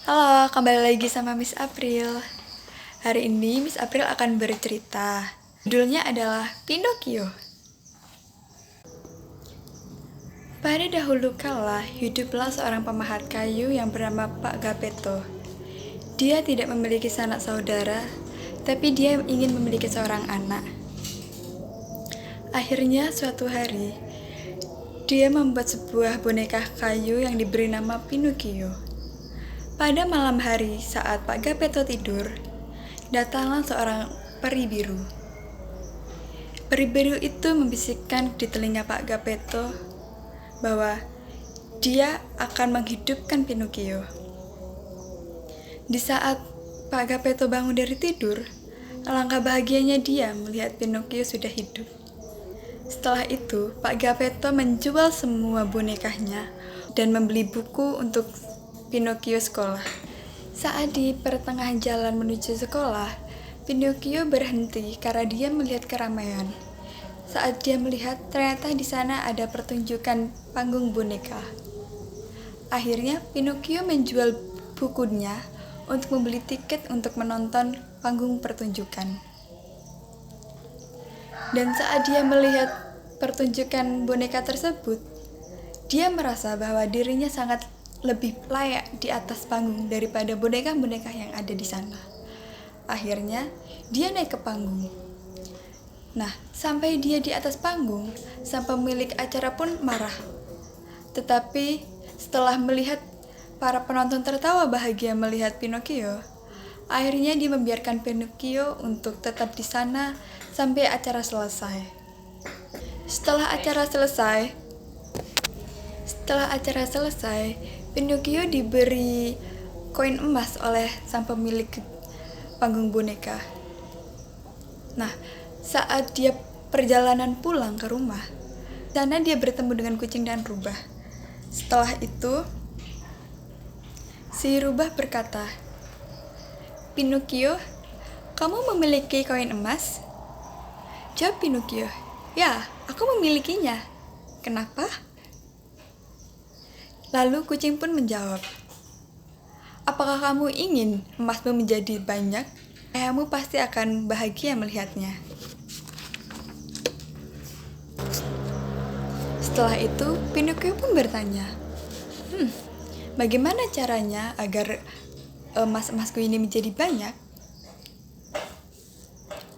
Halo, kembali lagi sama Miss April. Hari ini Miss April akan bercerita. Judulnya adalah Pinocchio. Pada dahulu kala, hiduplah seorang pemahat kayu yang bernama Pak Gepetto. Dia tidak memiliki sanak saudara, tapi dia ingin memiliki seorang anak. Akhirnya suatu hari, dia membuat sebuah boneka kayu yang diberi nama Pinocchio. Pada malam hari saat Pak Gepetto tidur, datanglah seorang peri biru. Peri biru itu membisikkan di telinga Pak Gepetto bahwa dia akan menghidupkan Pinocchio. Di saat Pak Gepetto bangun dari tidur, alangkah bahagianya dia melihat Pinocchio sudah hidup. Setelah itu, Pak Gepetto menjual semua bonekanya dan membeli buku untuk Pinocchio sekolah. Saat di pertengahan jalan menuju sekolah, Pinocchio berhenti karena dia melihat keramaian. Saat dia melihat, ternyata di sana ada pertunjukan panggung boneka. Akhirnya, Pinocchio menjual bukunya untuk membeli tiket untuk menonton panggung pertunjukan. Dan saat dia melihat pertunjukan boneka tersebut, dia merasa bahwa dirinya sangat lebih layak di atas panggung daripada boneka-boneka yang ada di sana. Akhirnya, dia naik ke panggung. Nah, sampai dia di atas panggung, sang pemilik acara pun marah. Tetapi, setelah melihat para penonton tertawa bahagia melihat Pinocchio, akhirnya dia membiarkan Pinocchio untuk tetap di sana sampai acara selesai. Setelah acara selesai, Pinocchio diberi koin emas oleh sang pemilik panggung boneka. Nah, saat dia perjalanan pulang ke rumah, sana dia bertemu dengan kucing dan rubah. Setelah itu, si rubah berkata, "Pinocchio, kamu memiliki koin emas?" Jawab Pinocchio, "Ya, aku memilikinya." "Kenapa?" Lalu kucing pun menjawab, "Apakah kamu ingin emasmu menjadi banyak? Ayahmu pasti akan bahagia melihatnya." Setelah itu, Pinocchio pun bertanya, "Bagaimana caranya agar emas-emasku ini menjadi banyak?"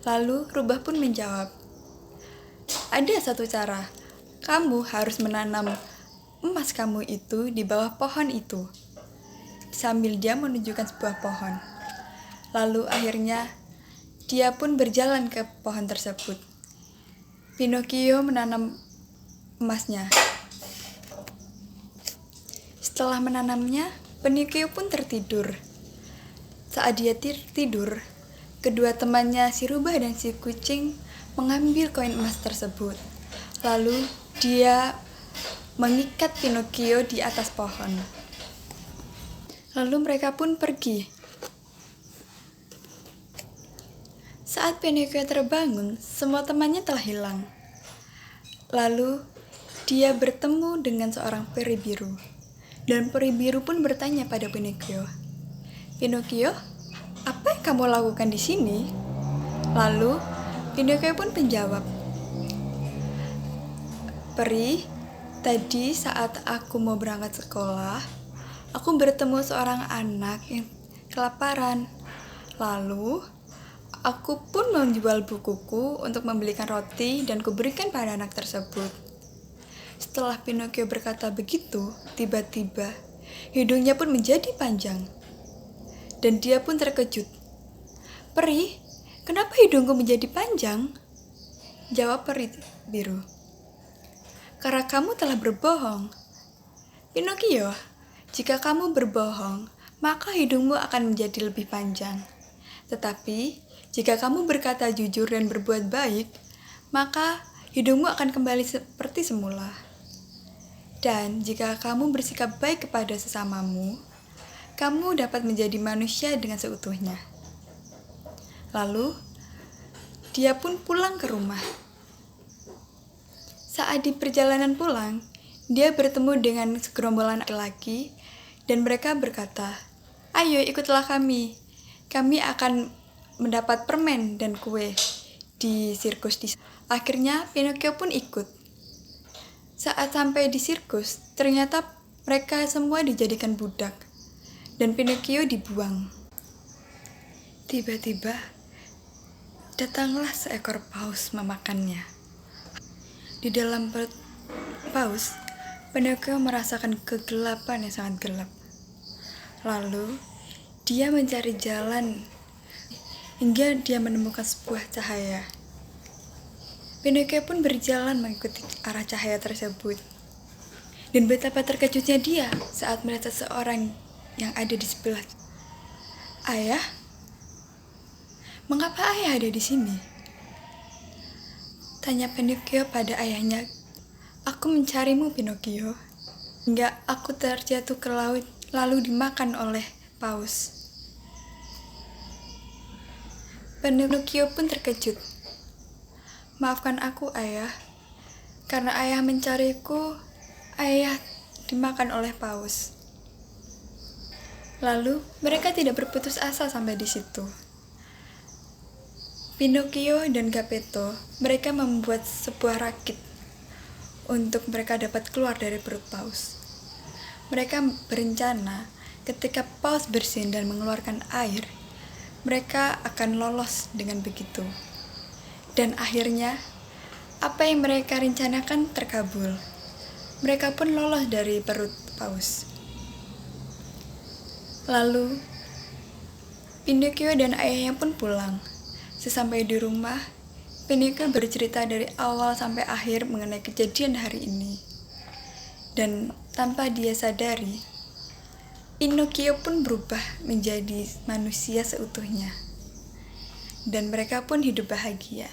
Lalu rubah pun menjawab, "Ada satu cara. Kamu harus menanam emas kamu itu di bawah pohon itu." Sambil dia menunjukkan sebuah pohon. Lalu akhirnya dia pun berjalan ke pohon tersebut. Pinocchio menanam emasnya. Setelah menanamnya, Pinocchio pun tertidur. Saat dia tidur, kedua temannya si rubah dan si kucing mengambil koin emas tersebut. Lalu dia mengikat Pinocchio di atas pohon. Lalu mereka pun pergi. Saat Pinocchio terbangun, semua temannya telah hilang. Lalu dia bertemu dengan seorang peri biru. Dan peri biru pun bertanya pada Pinocchio, "Pinocchio, apa yang kamu lakukan di sini?" Lalu Pinocchio pun menjawab, "Peri, tadi saat aku mau berangkat sekolah, aku bertemu seorang anak yang kelaparan. Lalu aku pun menjual bukuku untuk membelikan roti dan kuberikan pada anak tersebut." Setelah Pinocchio berkata begitu, tiba-tiba hidungnya pun menjadi panjang. Dan dia pun terkejut. "Peri, kenapa hidungku menjadi panjang?" Jawab peri biru, "Karena kamu telah berbohong." "Pinocchio, jika kamu berbohong, maka hidungmu akan menjadi lebih panjang. Tetapi, jika kamu berkata jujur dan berbuat baik, maka hidungmu akan kembali seperti semula. Dan jika kamu bersikap baik kepada sesamamu, kamu dapat menjadi manusia dengan seutuhnya." Lalu, dia pun pulang ke rumah. Saat di perjalanan pulang, dia bertemu dengan segerombolan laki-laki dan mereka berkata, Ayo ikutlah kami. Kami akan mendapat permen dan kue di sirkus di. Akhirnya Pinocchio pun ikut. Saat sampai di sirkus, ternyata mereka semua dijadikan budak dan Pinocchio dibuang. Tiba-tiba datanglah seekor paus memakannya. Di dalam perut paus, Pinocchio merasakan kegelapan yang sangat gelap. Lalu, dia mencari jalan hingga dia menemukan sebuah cahaya. Pinocchio pun berjalan mengikuti arah cahaya tersebut. Dan betapa terkejutnya dia saat melihat seseorang yang ada di sebelah. Ayah? Mengapa ayah ada di sini? Tanya Pinocchio pada ayahnya. Aku mencarimu, Pinocchio. Hingga aku terjatuh ke laut lalu dimakan oleh paus. Pinocchio pun terkejut. Maafkan aku, ayah. Karena ayah mencariku, ayah dimakan oleh paus. Lalu, mereka tidak berputus asa sampai di situ. Pinocchio dan Geppetto, mereka membuat sebuah rakit untuk mereka dapat keluar dari perut paus. Mereka berencana ketika paus bersin dan mengeluarkan air, mereka akan lolos dengan begitu. Dan akhirnya, apa yang mereka rencanakan terkabul. Mereka pun lolos dari perut paus. Lalu, Pinocchio dan ayahnya pun pulang. Sesampai di rumah, Pinocchio bercerita dari awal sampai akhir mengenai kejadian hari ini. Dan tanpa dia sadari, Pinocchio pun berubah menjadi manusia seutuhnya. Dan mereka pun hidup bahagia.